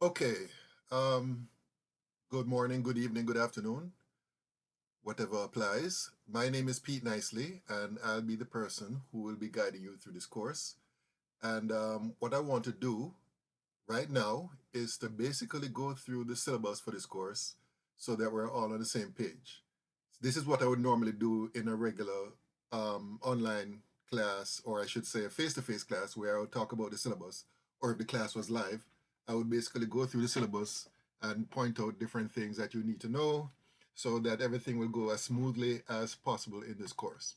Okay. Um, Good morning, good evening, good afternoon, whatever applies. My name is Pete Nicely, and I'll be the person who will be guiding you through this course. And what I want to do right now is to basically go through the syllabus for this course so that we're all on the same page. This is what I would normally do in a regular online class, or I should say a face-to-face class where I would talk about the syllabus, or if the class was live, I would basically go through the syllabus and point out different things that you need to know so that everything will go as smoothly as possible in this course.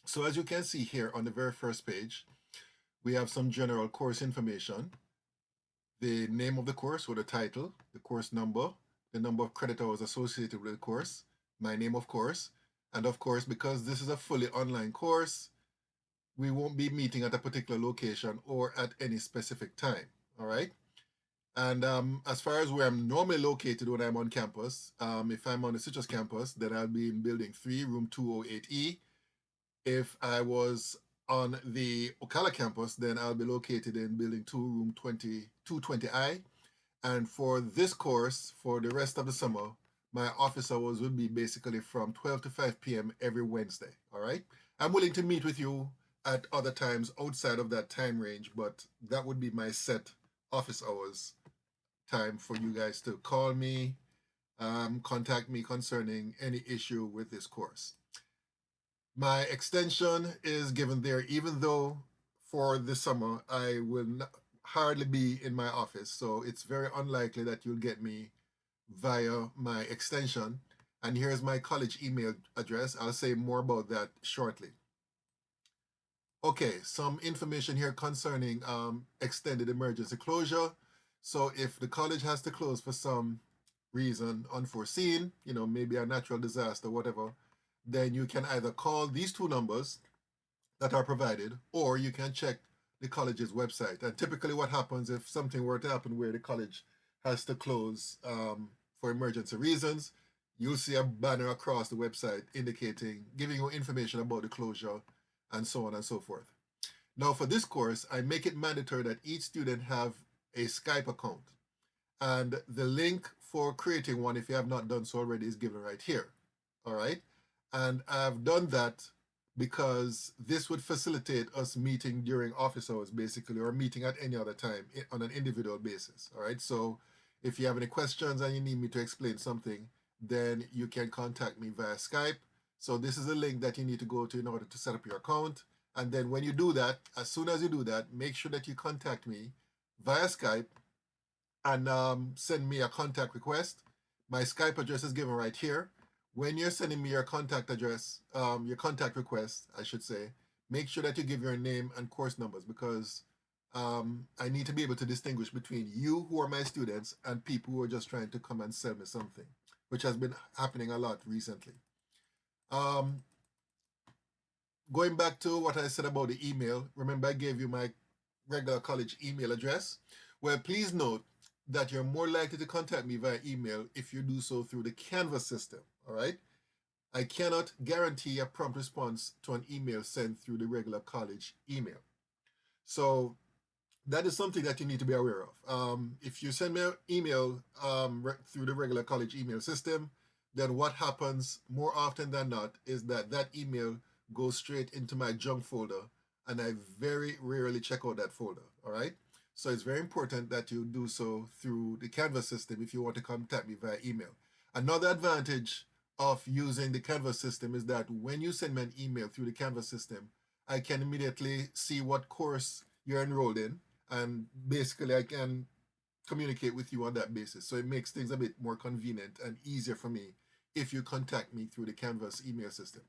So as you can see here on the very first page, we have some general course information, the name of the course or the title, the course number, the number of credit hours associated with the course, my name of course, and of course, because this is a fully online course, we won't be meeting at a particular location or at any specific time, all right? And as far as where I'm normally located when I'm on campus, if I'm on the Citrus campus, then I'll be in building 3, room 208E. If I was on the Ocala campus, then I'll be located in building 2, room 220I. And for this course, for the rest of the summer, my office hours would be basically from 12 to 5 p.m. every Wednesday, all right? I'm willing to meet with you at other times outside of that time range, but that would be my set office hours time for you guys to call me, contact me concerning any issue with this course. My extension is given there, even though for this summer I will not, hardly be in my office, so it's very unlikely that you'll get me via my extension. And here's my college email address. I'll say more about that shortly. Okay, some information here concerning extended emergency closure. So if the college has to close for some reason unforeseen, maybe a natural disaster, whatever, then you can either call these two numbers that are provided, or you can check the college's website. And typically what happens if something were to happen where the college has to close for emergency reasons, you'll see a banner across the website indicating, giving you information about the closure and so on and so forth. Now for this course, I make it mandatory that each student have a Skype account. And the link for creating one, if you have not done so already, is given right here. All right. And I've done that because this would facilitate us meeting during office hours, basically, or meeting at any other time on an individual basis. All right. So if you have any questions and you need me to explain something, then you can contact me via Skype. So this is a link that you need to go to in order to set up your account. And then when you do that, as soon as you do that, make sure that you contact me via Skype and send me a contact request. My Skype address is given right here. When you're sending me your contact address, your contact request, I should say, make sure that you give your name and course numbers, because I need to be able to distinguish between you who are my students and people who are just trying to come and sell me something, which has been happening a lot recently. Um, Going back to what I said about the email, remember I gave you my regular college email address? Well, please note that you're more likely to contact me via email if you do so through the CANVAS system, all right? I cannot guarantee a prompt response to an email sent through the regular college email. So that is something that you need to be aware of. If you send me an email through the regular college email system, then what happens more often than not is that that email goes straight into my junk folder, and I very rarely check out that folder, all right? So it's very important that you do so through the Canvas system if you want to contact me via email. Another advantage of using the Canvas system is that when you send me an email through the Canvas system, I can immediately see what course you're enrolled in, and basically I can communicate with you on that basis. So it makes things a bit more convenient and easier for me if you contact me through the Canvas email system.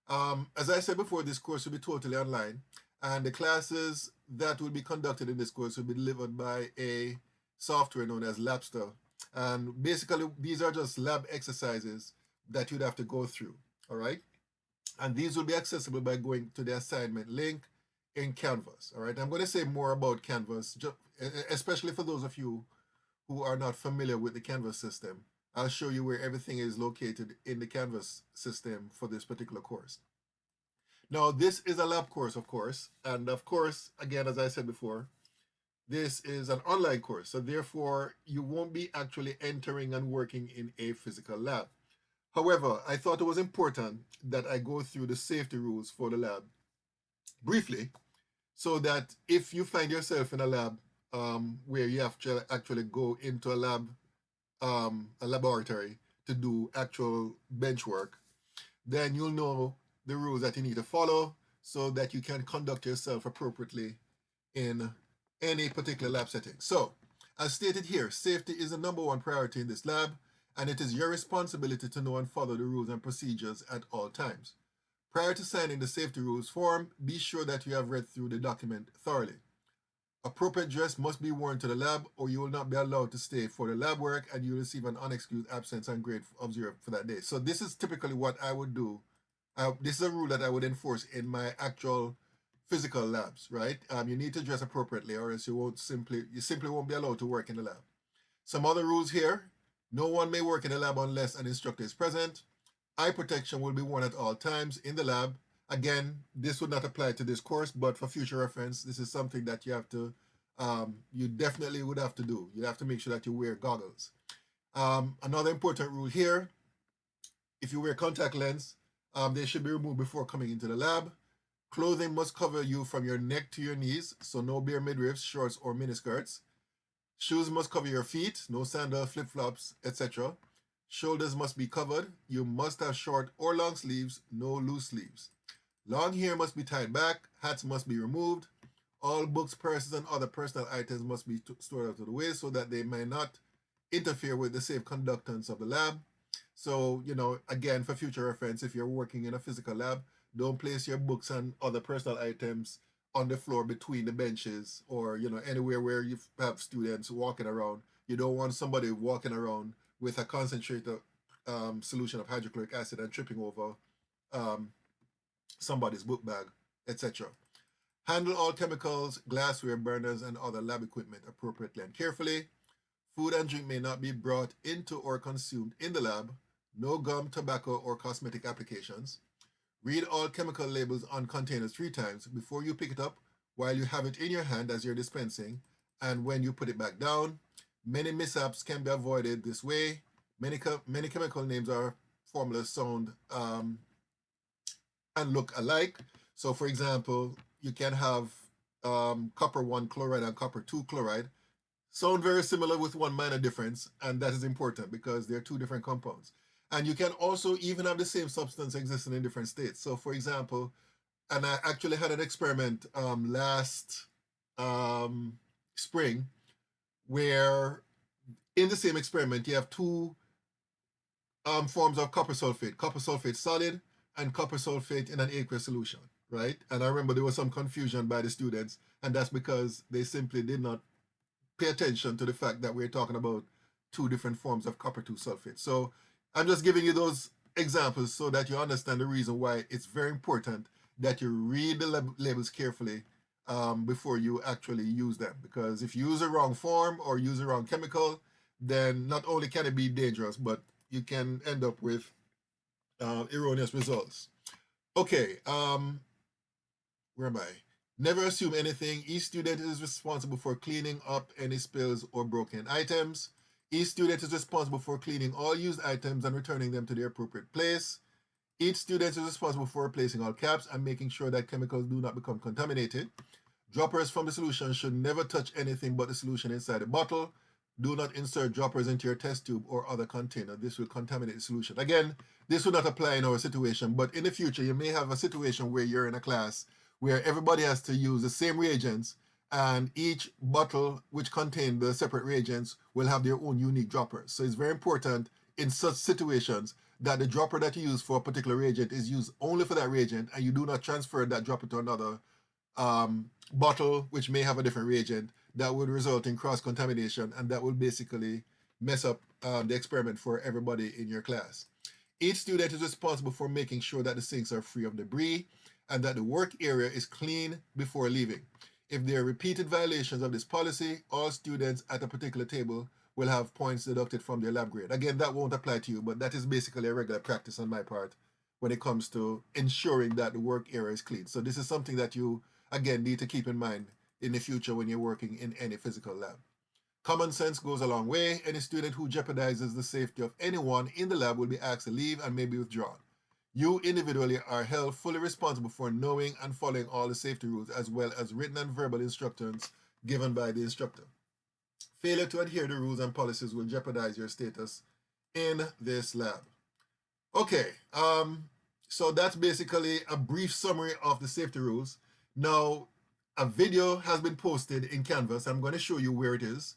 As I said before, this course will be totally online, and the classes that will be conducted in this course will be delivered by a software known as Labster. And basically, these are just lab exercises that you'd have to go through, all right? And these will be accessible by going to the assignment link in Canvas, all right? I'm going to say more about Canvas, especially for those of you who are not familiar with the Canvas system. I'll show you where everything is located in the Canvas system for this particular course. Now, this is a lab course, of course, and of course, again, as I said before, this is an online course, so therefore you won't be actually entering and working in a physical lab. However, I thought it was important that I go through the safety rules for the lab briefly, so that if you find yourself in a lab where you have to actually go into a laboratory to do actual bench work, then you'll know the rules that you need to follow so that you can conduct yourself appropriately in any particular lab setting. So, as stated here, safety is the number one priority in this lab, and it is your responsibility to know and follow the rules and procedures at all times. Prior to signing the safety rules form, be sure that you have read through the document thoroughly. Appropriate dress must be worn to the lab, or you will not be allowed to stay for the lab work, and you will receive an unexcused absence and grade of 0 for that day. So this is typically what I would do. This is a rule that I would enforce in my actual physical labs, right? You need to dress appropriately, or else you simply won't be allowed to work in the lab. Some other rules here: no one may work in the lab unless an instructor is present. Eye protection will be worn at all times in the lab. Again, this would not apply to this course, but for future reference, this is something that you definitely would have to do. You have to make sure that you wear goggles. Another important rule here: if you wear contact lens, they should be removed before coming into the lab. Clothing must cover you from your neck to your knees, so no bare midriffs, shorts, or miniskirts. Shoes must cover your feet, no sandal, flip-flops, etc. Shoulders must be covered. You must have short or long sleeves, no loose sleeves. Long hair must be tied back. Hats must be removed. All books, purses, and other personal items must be stored out of the way so that they may not interfere with the safe conductance of the lab. So, again, for future reference, if you're working in a physical lab, don't place your books and other personal items on the floor between the benches, or, anywhere where you have students walking around. You don't want somebody walking around with a concentrated solution of hydrochloric acid and tripping over um, somebody's book bag, etc. Handle all chemicals, glassware, burners, and other lab equipment appropriately and carefully. Food and drink may not be brought into or consumed in the lab. No gum, tobacco, or cosmetic applications. Read all chemical labels on containers 3 times before you pick it up, while you have it in your hand as you're dispensing, and when you put it back down. Many mishaps can be avoided this way. Many chemical names or formulas sound and look alike. So, for example, you can have copper 1 chloride and copper 2 chloride sound very similar with one minor difference, and that is important because they're two different compounds. And you can also even have the same substance existing in different states. So, for example, and I actually had an experiment last spring where in the same experiment you have two forms of copper sulfate solid and copper sulfate in an aqueous solution, right? And I remember there was some confusion by the students, and that's because they simply did not pay attention to the fact that we're talking about two different forms of copper 2 sulfate. So I'm just giving you those examples so that you understand the reason why it's very important that you read the labels carefully before you actually use them. Because if you use the wrong form or use the wrong chemical, then not only can it be dangerous, but you can end up with erroneous results. Okay, where am I? Never assume anything. Each student is responsible for cleaning up any spills or broken items. Each student is responsible for cleaning all used items and returning them to their appropriate place. Each student is responsible for replacing all caps and making sure that chemicals do not become contaminated. Droppers from the solution should never touch anything but the solution inside the bottle. Do not insert droppers into your test tube or other container. This will contaminate the solution. Again, this will not apply in our situation, but in the future, you may have a situation where you're in a class where everybody has to use the same reagents, and each bottle which contains the separate reagents will have their own unique droppers. So it's very important in such situations that the dropper that you use for a particular reagent is used only for that reagent, and you do not transfer that dropper to another bottle which may have a different reagent. That would result in cross-contamination, and that will basically mess up the experiment for everybody in your class. Each student is responsible for making sure that the sinks are free of debris and that the work area is clean before leaving. If there are repeated violations of this policy, all students at a particular table will have points deducted from their lab grade. Again, that won't apply to you, but that is basically a regular practice on my part when it comes to ensuring that the work area is clean. So this is something that you, again, need to keep in mind in the future when you're working in any physical lab. Common sense goes a long way. Any student who jeopardizes the safety of anyone in the lab will be asked to leave and may be withdrawn. You individually are held fully responsible for knowing and following all the safety rules as well as written and verbal instructions given by the instructor. Failure to adhere to rules and policies will jeopardize your status in this lab. Okay, so that's basically a brief summary of the safety rules. Now, a video has been posted in Canvas. I'm going to show you where it is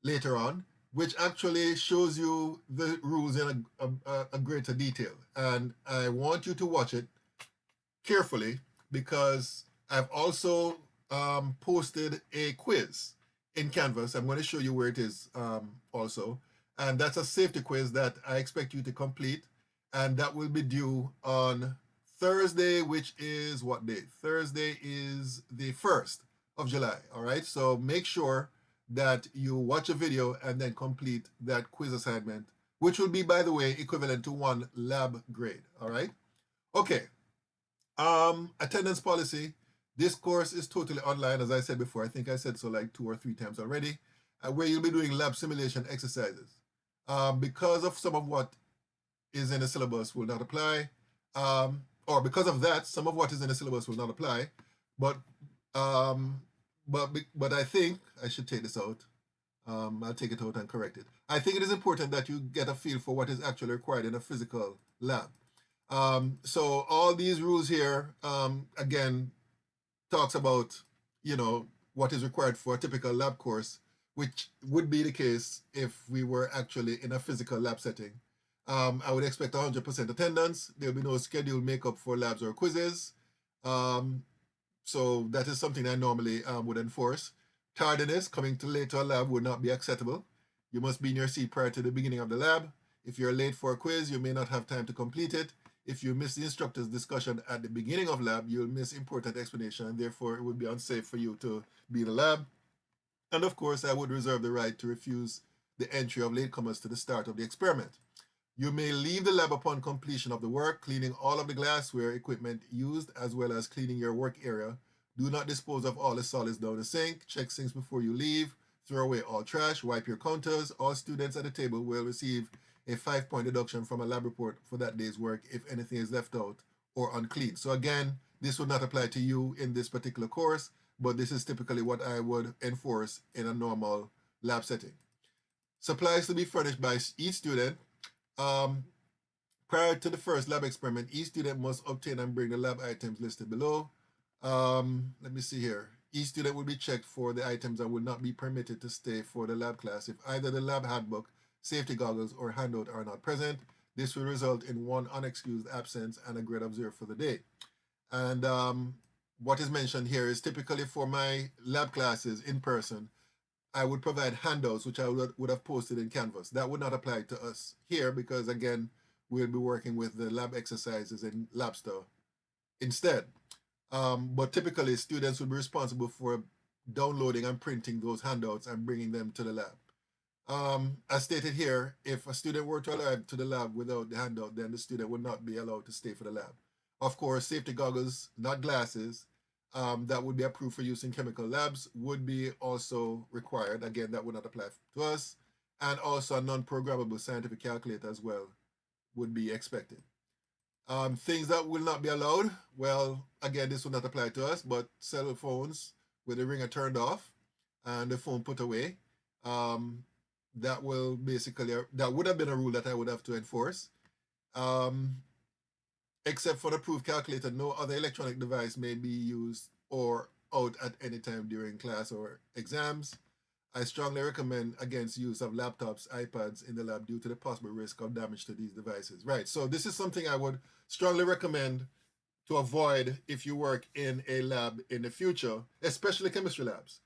later on, which actually shows you the rules in a greater detail. And I want you to watch it carefully because I've also posted a quiz in Canvas. I'm going to show you where it is also. And that's a safety quiz that I expect you to complete. And that will be due on Thursday, which is what day? Thursday is the 1st of July. All right. So make sure that you watch a video and then complete that quiz assignment, which will be, by the way, equivalent to 1 lab grade. All right. Okay. Attendance policy. This course is totally online, as I said before. I think I said so like 2 or 3 times already, where you'll be doing lab simulation exercises. Because of some of what is in the syllabus will not apply, or because of that, some of what is in the syllabus will not apply. But I think I should take this out. I'll take it out and correct it. I think it is important that you get a feel for what is actually required in a physical lab. So all these rules here, again, talks about, what is required for a typical lab course, which would be the case if we were actually in a physical lab setting. I would expect 100% attendance. There'll be no scheduled makeup for labs or quizzes. So that is something I normally would enforce. Tardiness, coming too late to a lab, would not be acceptable. You must be in your seat prior to the beginning of the lab. If you're late for a quiz, you may not have time to complete it. If you miss the instructor's discussion at the beginning of lab, you'll miss important explanation, and therefore it would be unsafe for you to be in the lab. And of course, I would reserve the right to refuse the entry of latecomers to the start of the experiment. You may leave the lab upon completion of the work, cleaning all of the glassware equipment used, as well as cleaning your work area. Do not dispose of all the solids down the sink. Check sinks before you leave. Throw away all trash. Wipe your counters. All students at the table will receive a 5-point deduction from a lab report for that day's work if anything is left out or unclean. So again, this would not apply to you in this particular course, but this is typically what I would enforce in a normal lab setting. Supplies to be furnished by each student. Prior to the first lab experiment, each student must obtain and bring the lab items listed below. Let me see here. Each student will be checked for the items and will not be permitted to stay for the lab class if either the lab handbook, safety goggles, or handout are not present. This will result in 1 unexcused absence and a grade of 0 for the day. And what is mentioned here is typically for my lab classes in person, I would provide handouts, which I would have posted in Canvas. That would not apply to us here because, again, we'll be working with the lab exercises in Labster instead. But typically, students will be responsible for downloading and printing those handouts and bringing them to the lab. As stated here, if a student were to arrive to the lab without the handout, then the student would not be allowed to stay for the lab. Of course, safety goggles, not glasses, that would be approved for use in chemical labs would be also required. Again, that would not apply to us. And also a non-programmable scientific calculator as well would be expected. Things that will not be allowed, well, again, this will not apply to us, but cell phones with the ringer turned off and the phone put away, that will basically, that would have been a rule that I would have to enforce. Except for the approved calculator, no other electronic device may be used or out at any time during class or exams. I strongly recommend against use of laptops, iPads in the lab due to the possible risk of damage to these devices. Right, so this is something I would strongly recommend to avoid if you work in a lab in the future, especially chemistry labs.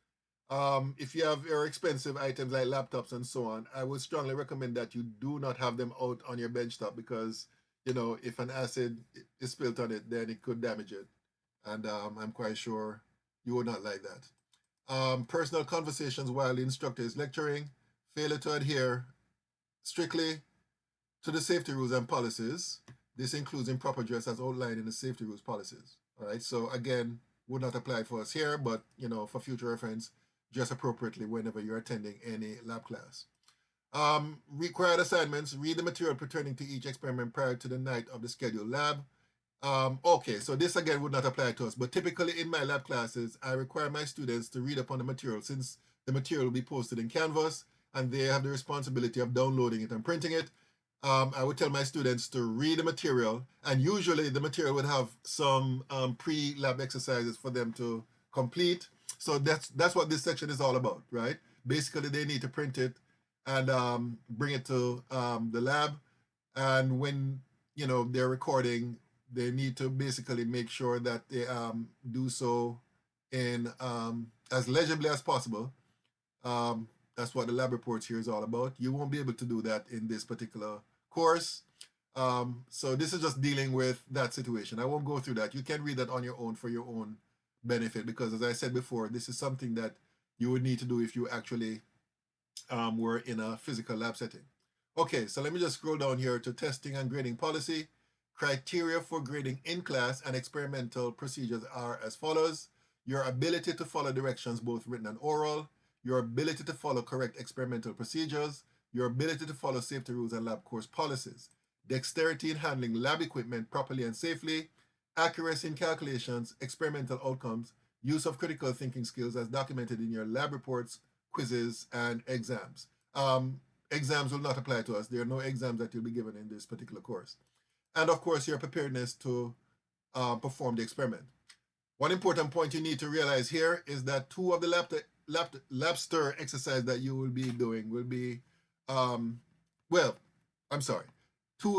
If you have very expensive items like laptops and so on, I would strongly recommend that you do not have them out on your benchtop because, if an acid is spilled on it, then it could damage it. And I'm quite sure you would not like that. Personal conversations while the instructor is lecturing, failure to adhere strictly to the safety rules and policies. This includes improper dress as outlined in the safety rules policies. All right, so again, would not apply for us here, but for future reference, just appropriately whenever you're attending any lab class. Required assignments: read the material pertaining to each experiment prior to the night of the scheduled lab. Okay, so this again would not apply to us, but typically in my lab classes, I require my students to read upon the material, since the material will be posted in Canvas and they have the responsibility of downloading it and printing it. I would tell my students to read the material, and usually the material would have some pre-lab exercises for them to complete. So that's what this section is all about, right? Basically, they need to print it and bring it to the lab, and when they're recording, they need to basically make sure that they do so in as legibly as possible. That's what the lab reports here is all about. You won't be able to do that in this particular course. So this is just dealing with that situation. I won't go through that. You can read that on your own for your own benefit, because as I said before, this is something that you would need to do if you actually were in a physical lab setting. Okay, so let me just scroll down here to testing and grading policy. Criteria for grading in class and experimental procedures are as follows: your ability to follow directions, both written and oral, your ability to follow correct experimental procedures, your ability to follow safety rules and lab course policies, dexterity in handling lab equipment properly and safely, accuracy in calculations, experimental outcomes, use of critical thinking skills as documented in your lab reports, quizzes, and exams. Exams will not apply to us. There are no exams that you'll be given in this particular course. And of course, your preparedness to perform the experiment. One important point you need to realize here is that two of the Labster exercise that you will be doing will be, two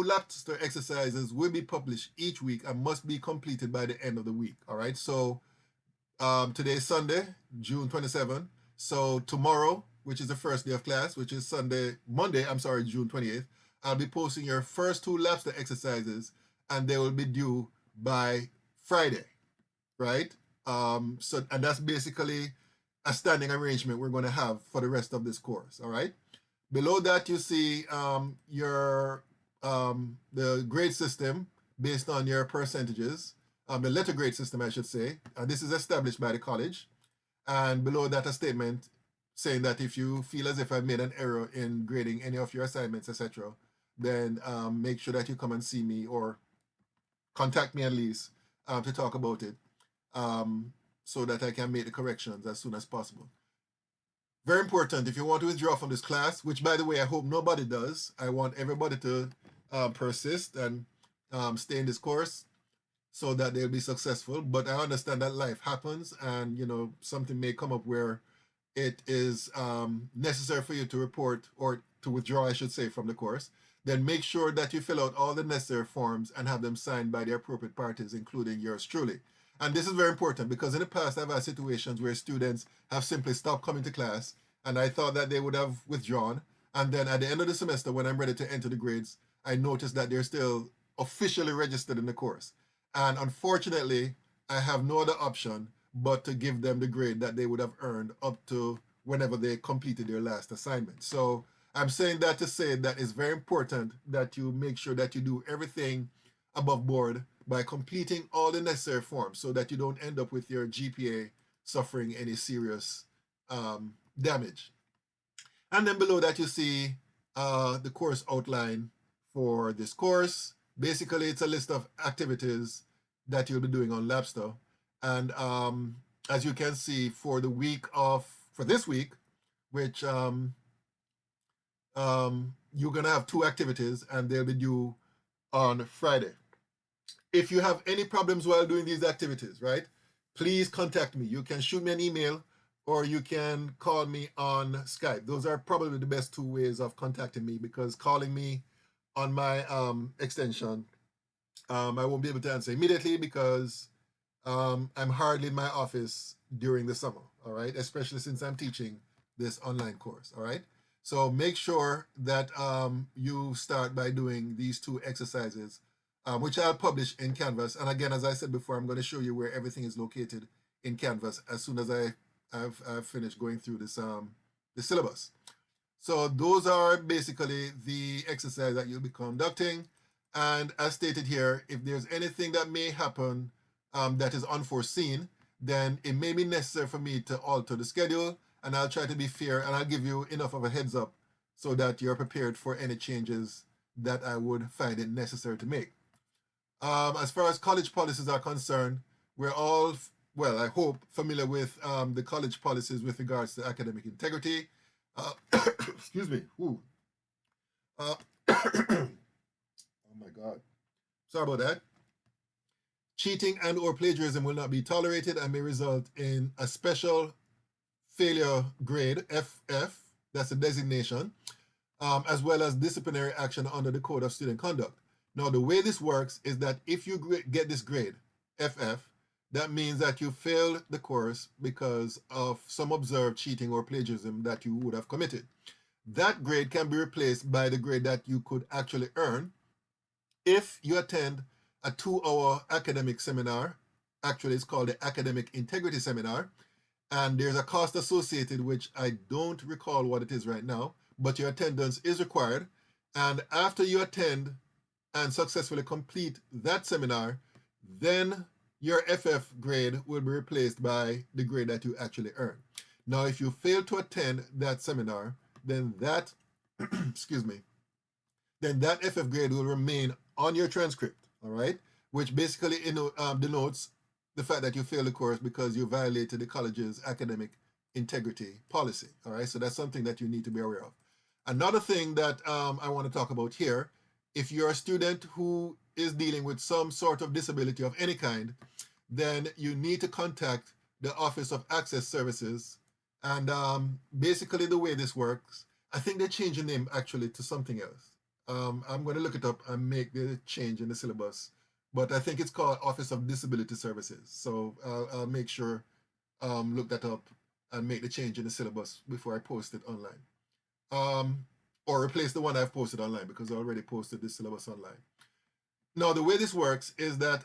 Labster exercises will be published each week and must be completed by the end of the week. All right. So today is Sunday, June 27th. So tomorrow, which is the first day of class, which is Monday, June 28th, I'll be posting your first two Labster exercises, and they will be due by Friday, right? And that's basically a standing arrangement we're going to have for the rest of this course, all right? Below that, you see the grade system based on your percentages, the letter grade system, I should say. This is established by the college. And below that, a statement saying that if you feel as if I've made an error in grading any of your assignments, etc., then make sure that you come and see me or contact me at least to talk about it, so that I can make the corrections as soon as possible. Very important, if you want to withdraw from this class, which by the way, I hope nobody does, I want everybody to persist and stay in this course so that they'll be successful. But I understand that life happens, and something may come up where it is necessary for you to report, or to withdraw, I should say, from the course. Then make sure that you fill out all the necessary forms and have them signed by the appropriate parties, including yours truly. And this is very important, because in the past I've had situations where students have simply stopped coming to class, and I thought that they would have withdrawn. And then at the end of the semester, when I'm ready to enter the grades, I noticed that they're still officially registered in the course. And unfortunately, I have no other option but to give them the grade that they would have earned up to whenever they completed their last assignment. So I'm saying that to say that it's very important that you make sure that you do everything above board by completing all the necessary forms, so that you don't end up with your GPA suffering any serious damage. And then below that, you see the course outline for this course. Basically, it's a list of activities that you'll be doing on Labster. And as you can see, for this week, which you're going to have two activities, and they'll be due on Friday. If you have any problems while doing these activities, right, please contact me. You can shoot me an email, or you can call me on Skype. Those are probably the best two ways of contacting me, because calling me on my extension, I won't be able to answer immediately, because I'm hardly in my office during the summer, all right, especially since I'm teaching this online course, all right? So make sure that you start by doing these two exercises, which I'll publish in Canvas. And again, as I said before, I'm going to show you where everything is located in Canvas as soon as I've finished going through this the syllabus. So those are basically the exercise that you'll be conducting. And as stated here, if there's anything that may happen that is unforeseen, then it may be necessary for me to alter the schedule, and I'll try to be fair, and I'll give you enough of a heads up so that you're prepared for any changes that I would find it necessary to make. As far as college policies are concerned, we're all, well, I hope, familiar with the college policies with regards to academic integrity. Excuse me. Ooh. Uh, oh my God. Sorry about that. Cheating and or plagiarism will not be tolerated and may result in a special failure grade, FF, that's a designation, as well as disciplinary action under the Code of Student Conduct. Now, the way this works is that if you get this grade, FF, that means that you failed the course because of some observed cheating or plagiarism that you would have committed. That grade can be replaced by the grade that you could actually earn if you attend a 2-hour academic seminar. Actually, it's called the Academic Integrity Seminar. And there's a cost associated, which I don't recall what it is right now, but your attendance is required. And after you attend and successfully complete that seminar, then your FF grade will be replaced by the grade that you actually earn. Now, if you fail to attend that seminar, then that, excuse me, then that FF grade will remain on your transcript, all right? Which basically denotes the fact that you failed the course because you violated the college's academic integrity policy, all right? So that's something that you need to be aware of. Another thing that I want to talk about here, if you're a student who is dealing with some sort of disability of any kind, then you need to contact the Office of Access Services. And basically the way this works, I think they changed the name actually to something else. I'm going to look it up and make the change in the syllabus. But I think it's called Office of Disability Services. So I'll make sure, look that up and make the change in the syllabus before I post it online. Or replace the one I've posted online because I already posted this syllabus online. Now, the way this works is that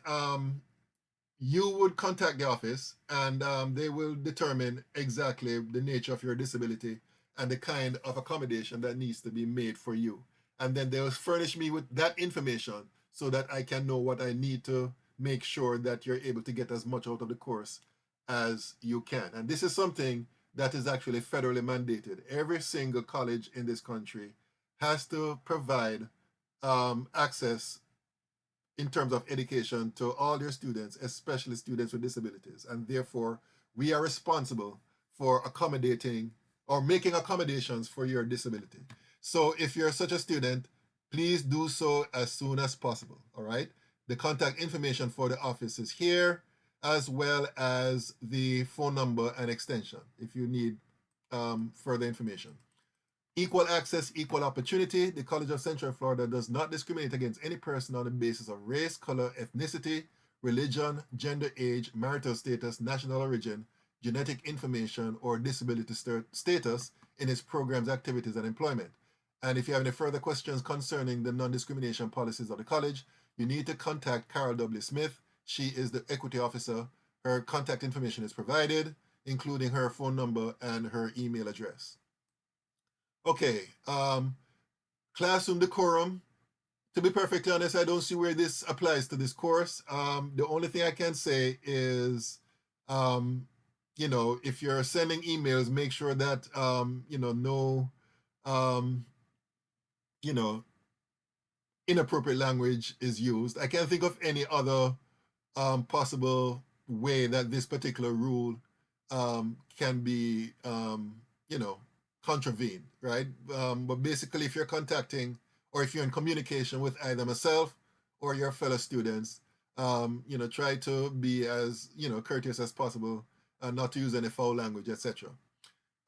you would contact the office and they will determine exactly the nature of your disability and the kind of accommodation that needs to be made for you. And then they'll furnish me with that information so that I can know what I need to make sure that you're able to get as much out of the course as you can. And this is something that is actually federally mandated. Every single college in this country has to provide access in terms of education to all their students, especially students with disabilities. And therefore, we are responsible for accommodating or making accommodations for your disability. So if you're such a student, please do so as soon as possible, all right? The contact information for the office is here, as well as the phone number and extension if you need further information. Equal access, equal opportunity. The College of Central Florida does not discriminate against any person on the basis of race, color, ethnicity, religion, gender, age, marital status, national origin, genetic information, or disability status in its programs, activities, and employment. And if you have any further questions concerning the non-discrimination policies of the college, you need to contact Carol W. Smith. She is the equity officer. Her contact information is provided, including her phone number and her email address. Okay, classroom decorum. To be perfectly honest, I don't see where this applies to this course. The only thing I can say is, you know, if you're sending emails, make sure that, you know, no, you know, inappropriate language is used. I can't think of any other possible way that this particular rule can be, you know, contravened, right? But basically, if you're contacting or if you're in communication with either myself or your fellow students, you know, try to be as, you know, courteous as possible and not to use any foul language, etc.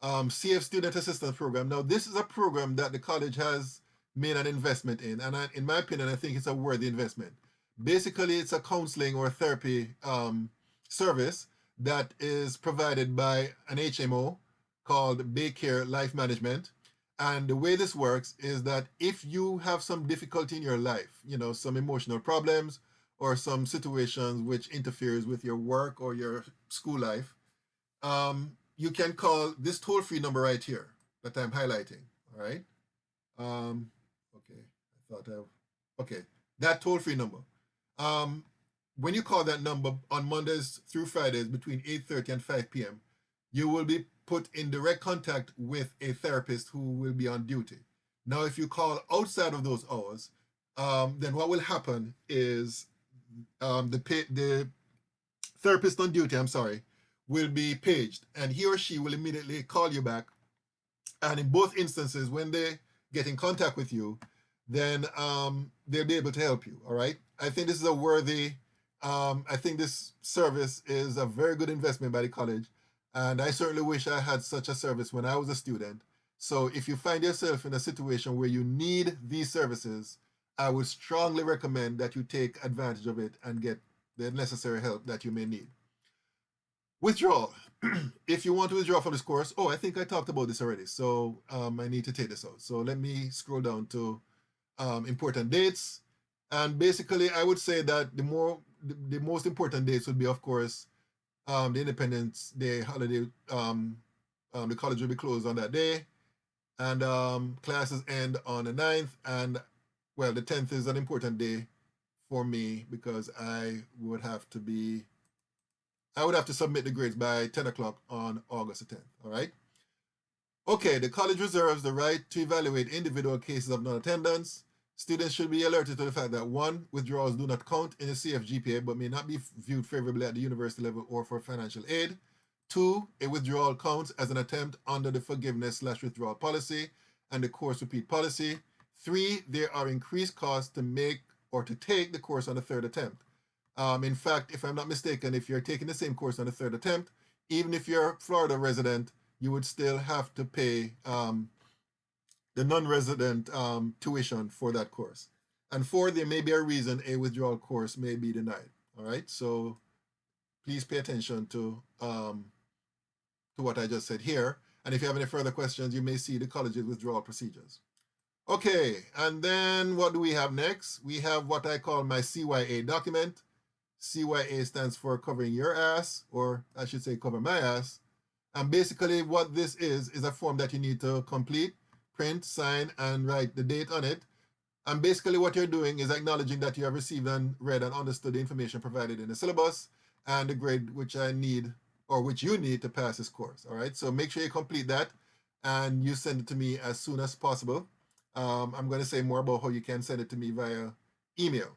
CF Student Assistance Program. Now, this is a program that the college has made an investment in, and in my opinion, I think it's a worthy investment. Basically, it's a counseling or therapy service that is provided by an HMO called Baycare Life Management. And the way this works is that if you have some difficulty in your life, you know, some emotional problems or some situations which interferes with your work or your school life, you can call this toll-free number right here that I'm highlighting, all right? Okay, I thought okay, that toll-free number. when you call that number on Mondays through Fridays between 8:30 and 5 p.m., you will be put in direct contact with a therapist who will be on duty. Now, if you call outside of those hours, then what will happen is the therapist on duty, I'm sorry, will be paged, and he or she will immediately call you back. And in both instances, when they get in contact with you, then they'll be able to help you. All right. I think this is a worthy. I think this service is a very good investment by the college, and I certainly wish I had such a service when I was a student. So if you find yourself in a situation where you need these services, I would strongly recommend that you take advantage of it and get the necessary help that you may need. Withdrawal. If you want to withdraw from this course, oh, I think I talked about this already, so I need to take this out. So let me scroll down to important dates. And basically, I would say that the most important dates would be, of course, the Independence Day holiday. The college will be closed on that day, and classes end on the 9th. And well, the 10th is an important day for me because I would have to submit the grades by 10 o'clock on August the 10th. All right. Okay, the college reserves the right to evaluate individual cases of non-attendance. Students should be alerted to the fact that 1, withdrawals do not count in the CFGPA but may not be viewed favorably at the university level or for financial aid. 2, a withdrawal counts as an attempt under the forgiveness/withdrawal policy and the course repeat policy. 3, there are increased costs to make or to take the course on the third attempt. In fact, if I'm not mistaken, if you're taking the same course on the third attempt, even if you're a Florida resident, you would still have to pay the non-resident tuition for that course. And 4, there may be a reason a withdrawal course may be denied. All right, so please pay attention to what I just said here. And if you have any further questions, you may see the college's withdrawal procedures. Okay, and then what do we have next? We have what I call my CYA document. CYA stands for covering your ass, or I should say cover my ass. And basically what this is a form that you need to complete, print, sign, and write the date on it. And basically what you're doing is acknowledging that you have received and read and understood the information provided in the syllabus and the grade which I need or which you need to pass this course. All right, so make sure you complete that and you send it to me as soon as possible. I'm going to say more about how you can send it to me via email.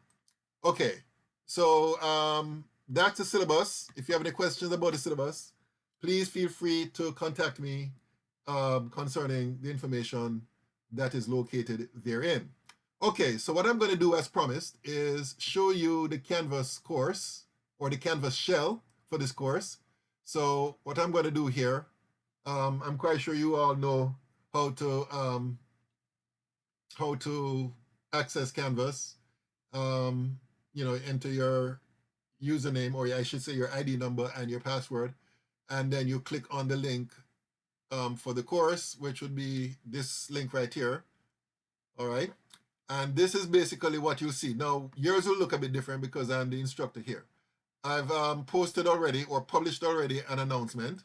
Okay, so that's the syllabus. If you have any questions about the syllabus, please feel free to contact me concerning the information that is located therein. Okay, so what I'm going to do as promised is show you the Canvas course or the Canvas shell for this course. So what I'm going to do here, I'm quite sure you all know how to access Canvas. Enter your username, or I should say your ID number and your password, and then you click on the link for the course, which would be this link right here. All right. And this is basically what you see. Now, yours will look a bit different because I'm the instructor here. I've posted already or published already an announcement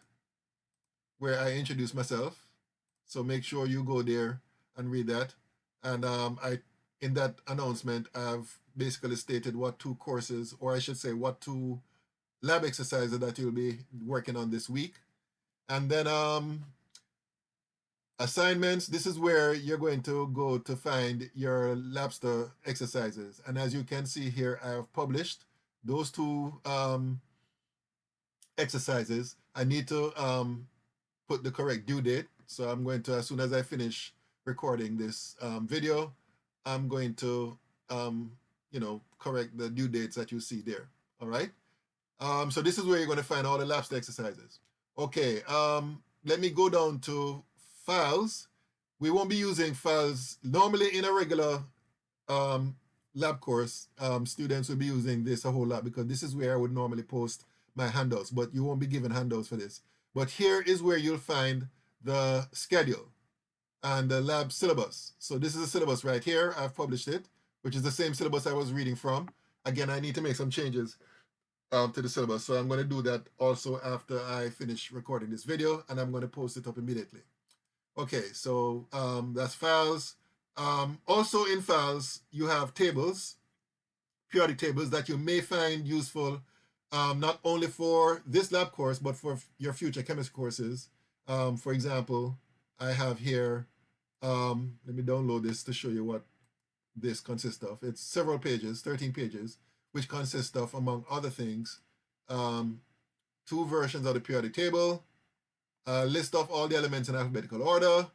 where I introduce myself. So make sure you go there and read that. And in that announcement, I've basically stated what 2 courses, or I should say what 2 lab exercises that you'll be working on this week. And then assignments, this is where you're going to go to find your Labster exercises. And as you can see here, I have published those 2 exercises. I need to put the correct due date. So I'm going to, as soon as I finish recording this video, I'm going to, correct the due dates that you see there. All right. So this is where you're going to find all the Labster exercises. Okay. Let me go down to files. We won't be using files. Normally in a regular lab course, students will be using this a whole lot because this is where I would normally post my handouts, but you won't be given handouts for this. But here is where you'll find the schedule and the lab syllabus. So this is the syllabus right here. I've published it, which is the same syllabus I was reading from. Again, I need to make some changes to the syllabus. So I'm going to do that also after I finish recording this video, and I'm going to post it up immediately. Okay, so that's files. Also in files, you have tables. periodic tables that you may find useful, not only for this lab course, but for your future chemistry courses. For example, I have here, let me download this to show you what this consists of. It's several pages, 13 pages, which consists of, among other things, um, 2 versions of the periodic table, a list of all the elements in alphabetical order,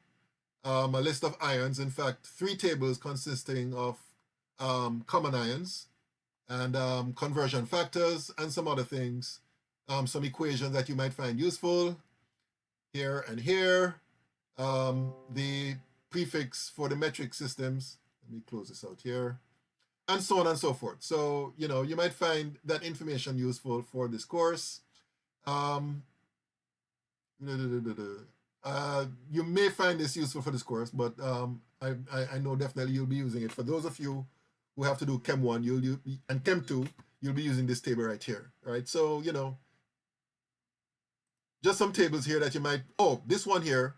a list of ions, in fact, 3 tables consisting of common ions, and conversion factors, and some other things, some equations that you might find useful here and here, the prefix for the metric systems. Let me close this out here, and so on and so forth. So, you might find that information useful for this course. Um, you may find this useful for this course, but I know definitely you'll be using it. For those of you who have to do Chem 1 and Chem 2, you'll be using this table right here, right? So, just some tables here that you might, this one here,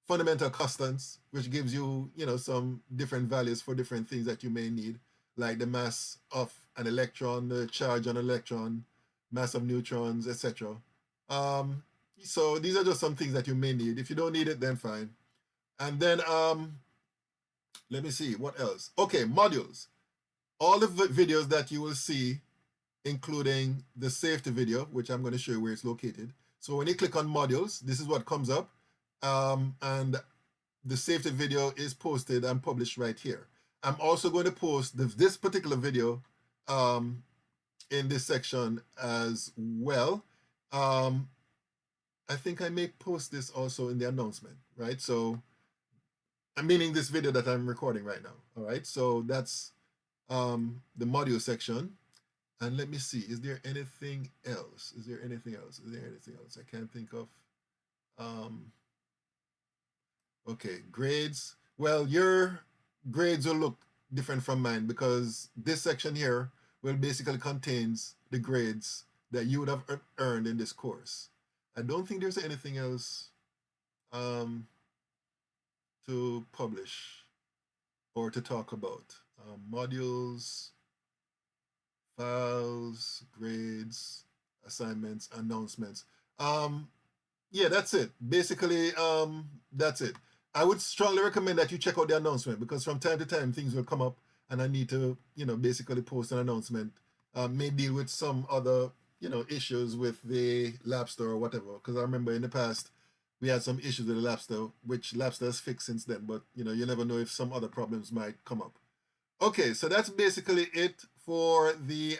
fundamental constants, which gives you, some different values for different things that you may need, like the mass of an electron, the charge on an electron, mass of neutrons, etc. So these are just some things that you may need. If you don't need it, then fine. And then let me see, what else? Okay, modules. All the videos that you will see, including the safety video, which I'm going to show you where it's located. So when you click on modules, this is what comes up. And the safety video is posted and published right here. I'm also going to post this particular video in this section as well. I think I may post this also in the announcement, right? So I'm meaning this video that I'm recording right now. All right, so that's the module section. And let me see, is there anything else? Is there anything else? Is there anything else? I can't think of. Okay, grades. Well, your grades will look different from mine because this section here will basically contains the grades that you would have earned in this course. I don't think there's anything else to publish or to talk about. Modules, files, grades, assignments, announcements. Yeah, that's it. Basically, that's it. I would strongly recommend that you check out the announcement because from time to time things will come up and I need to, basically post an announcement. May deal with some other, issues with the lab store or whatever. Because I remember in the past we had some issues with the lab store, which lab store has fixed since then. But you never know if some other problems might come up. Okay, so that's basically it for the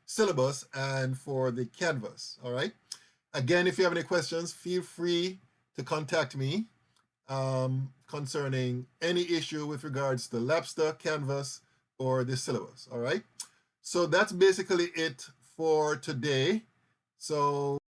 syllabus and for the canvas. All right. Again, if you have any questions, feel free to contact me concerning any issue with regards to Labster, Canvas, or the syllabus. All right. So that's basically it for today. So